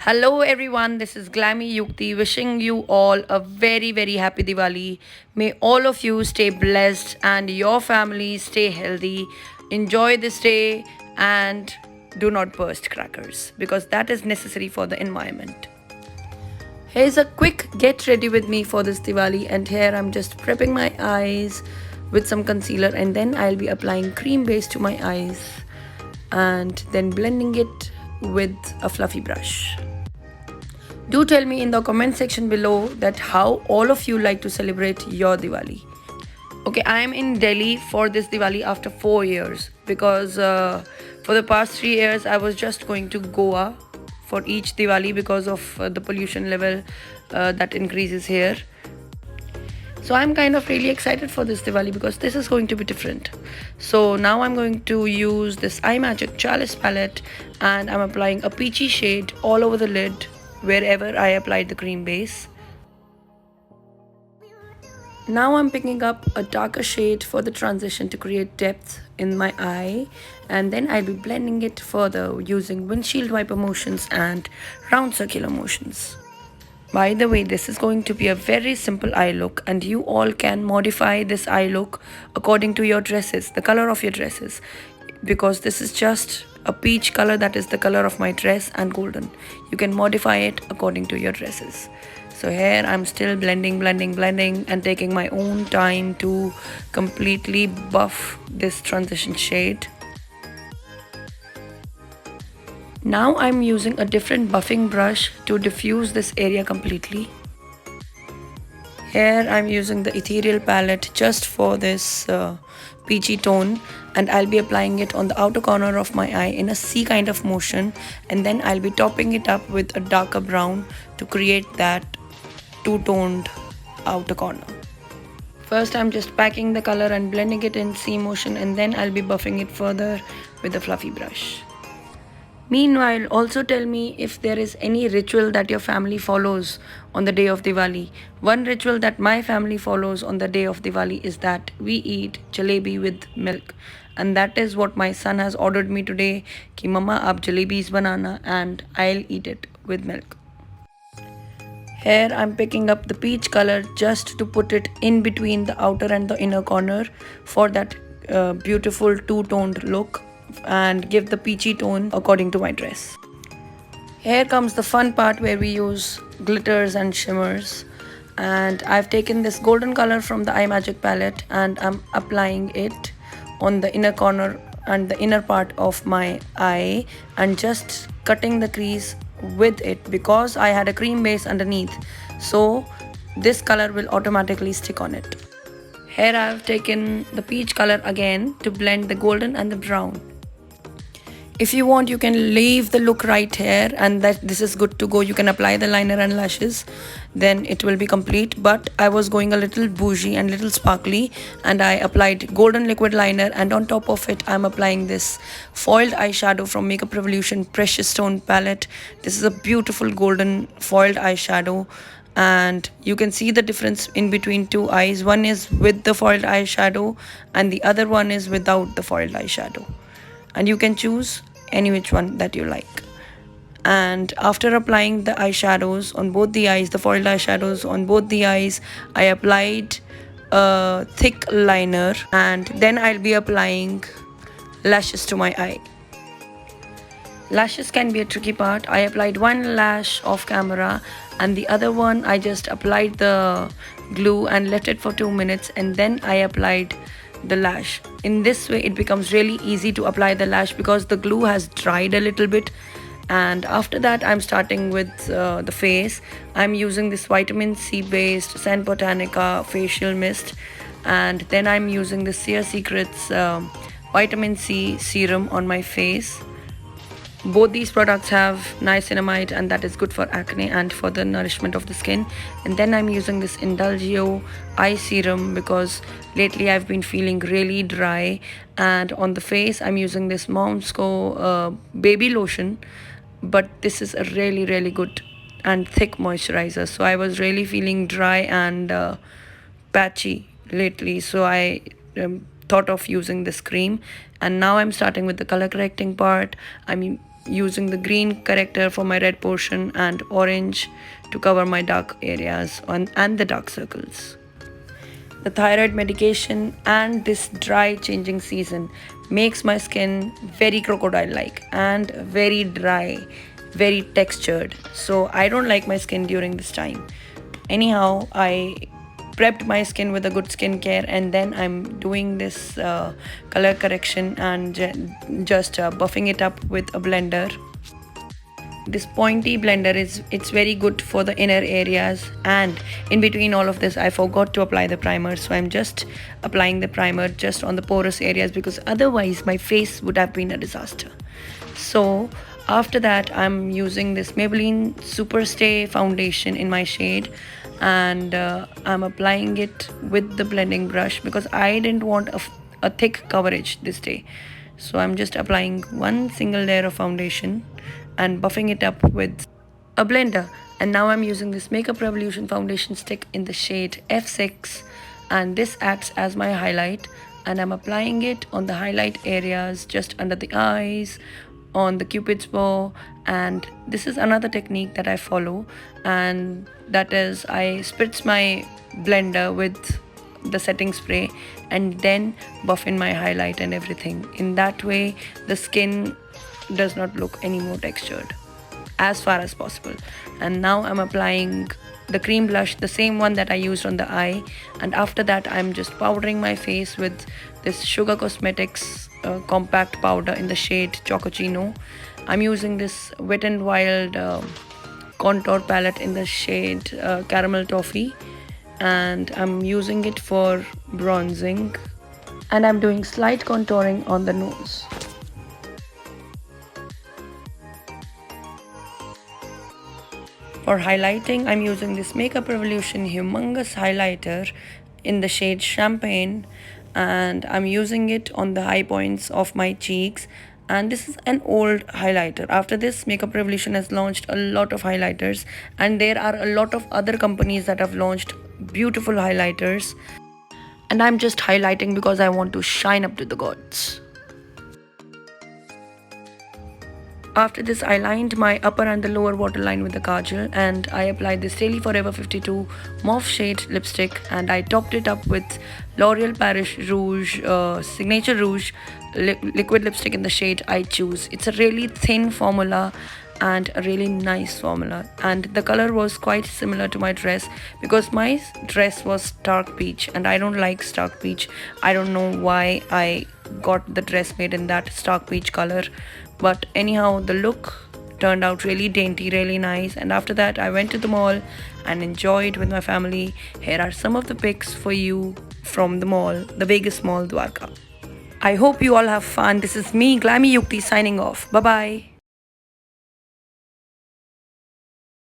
Hello everyone, this is Glammy Yukti wishing you all a very happy Diwali. May all of you stay blessed and your family stay healthy. Enjoy this day and do not burst crackers because that is necessary for the environment. Here's a quick get ready with me for this Diwali, and here I'm just prepping my eyes with some concealer, and then I'll be applying cream base to my eyes and then blending it with a fluffy brush. Do tell me in the comment section below that how all of you like to celebrate your Diwali. Okay, I am in Delhi for this Diwali after 4 years because for the past 3 years I was just going to Goa for each Diwali because of the pollution level that increases here. So I'm kind of really excited for this Diwali because this is going to be different. So now I'm going to use this iMagic Chalice palette and I'm applying a peachy shade all over the lid wherever I applied the cream base. Now I'm picking up a darker shade for the transition to create depth in my eye, and then I'll be blending it further using windshield wiper motions and round circular motions. By the way, this is going to be a very simple eye look, and you all can modify this eye look according to your dresses, the color of your dresses, because this is just a peach color that is the color of my dress and golden. You can modify it according to your dresses. So here I'm still blending and taking my own time to completely buff this transition shade. Now I'm using a different buffing brush to diffuse this area completely. Here I'm using the ethereal palette just for this peachy tone, and I'll be applying it on the outer corner of my eye in a C kind of motion, and then I'll be topping it up with a darker brown to create that two-toned outer corner. First I'm just packing the color and blending it in C motion, and then I'll be buffing it further with a fluffy brush. Meanwhile, also tell me if there is any ritual that your family follows on the day of Diwali. One ritual that my family follows on the day of Diwali is that we eat jalebi with milk. And that is what my son has ordered me today, ki mama aap jalebis banana, and I'll eat it with milk. Here I'm picking up the peach color just to put it in between the outer and the inner corner for that beautiful two-toned look and give the peachy tone according to my dress. Here comes the fun part where we use glitters and shimmers, and I've taken this golden color from the iMagic palette and I'm applying it on the inner corner and the inner part of my eye and just cutting the crease with it because I had a cream base underneath, so this color will automatically stick on it. Here I have taken the peach color again to blend the golden and the brown. If you want, you can leave the look right here and that this is good to go. You can apply the liner and lashes, then it will be complete. But I was going a little bougie and little sparkly, and I applied golden liquid liner, and on top of it I'm applying this foiled eyeshadow from Makeup Revolution Precious Stone palette. This is a beautiful golden foiled eyeshadow, and you can see the difference in between two eyes. One is with the foiled eyeshadow and the other one is without the foiled eyeshadow, and you can choose any which one that you like. And after applying the eyeshadows on both the eyes, the foiled eyeshadows on both the eyes, I applied a thick liner, and then I'll be applying lashes to my eye. Lashes can be a tricky part. I applied one lash off camera and the other one I just applied the glue and left it for 2 minutes, and then I applied the lash. In this way it becomes really easy to apply the lash because the glue has dried a little bit. And after that I'm starting with the face. I'm using this vitamin C based San Botanica facial mist, and then I'm using the Sear Secrets vitamin C serum on my face. Both these products have niacinamide, and that is good for acne and for the nourishment of the skin. And then I'm using this Indulgio eye serum because lately I've been feeling really dry. And on the face I'm using this Momsco baby lotion, but this is a really good and thick moisturizer. So I was really feeling dry and patchy lately, so I thought of using this cream. And now I'm starting with the color correcting part. I'm using the green corrector for my red portion and orange to cover my dark areas and the dark circles. The thyroid medication and this dry changing season makes my skin very crocodile like and very dry, very textured. So I don't like my skin during this time. Anyhow, I prepped my skin with a good skincare, and then I'm doing this color correction and just buffing it up with a blender. This pointy blender it's very good for the inner areas, and in between all of this I forgot to apply the primer, so I'm just applying the primer just on the porous areas because otherwise my face would have been a disaster. So after that I'm using this Maybelline Superstay foundation in my shade, and I'm applying it with the blending brush because I didn't want a thick coverage this day. So I'm just applying one single layer of foundation and buffing it up with a blender. And now I'm using this Makeup Revolution foundation stick in the shade F6, and this acts as my highlight, and I'm applying it on the highlight areas just under the eyes, on the cupid's bow. And this is another technique that I follow, and that is I spritz my blender with the setting spray and then buff in my highlight and everything. In that way the skin does not look any more textured as far as possible. And now I'm applying the cream blush, the same one that I used on the eye, and after that I'm just powdering my face with this Sugar Cosmetics compact powder in the shade Chocochino. I'm using this Wet n Wild contour palette in the shade Caramel Toffee, and I'm using it for bronzing, and I'm doing slight contouring on the nose. For highlighting, I'm using this Makeup Revolution Humongous Highlighter in the shade Champagne, and I'm using it on the high points of my cheeks. And this is an old highlighter. After this, Makeup Revolution has launched a lot of highlighters, and there are a lot of other companies that have launched beautiful highlighters. And I'm just highlighting because I want to shine up to the gods. After this, I lined my upper and the lower waterline with the kajal, and I applied this Daily Forever 52 Mauve shade lipstick, and I topped it up with L'Oreal Paris Rouge Signature Rouge liquid lipstick in the shade I Choose. It's a really thin formula and a really nice formula, and the color was quite similar to my dress because my dress was dark peach and I don't like stark peach. I don't know why I got the dress made in that stark peach color, but anyhow the look turned out really dainty, really nice. And after that I went to the mall and enjoyed with my family. Here are some of the pics for you from the mall, the Vegas Mall, Dwarka. I hope you all have fun. This is me, Glammy Yukti, signing off. Bye bye.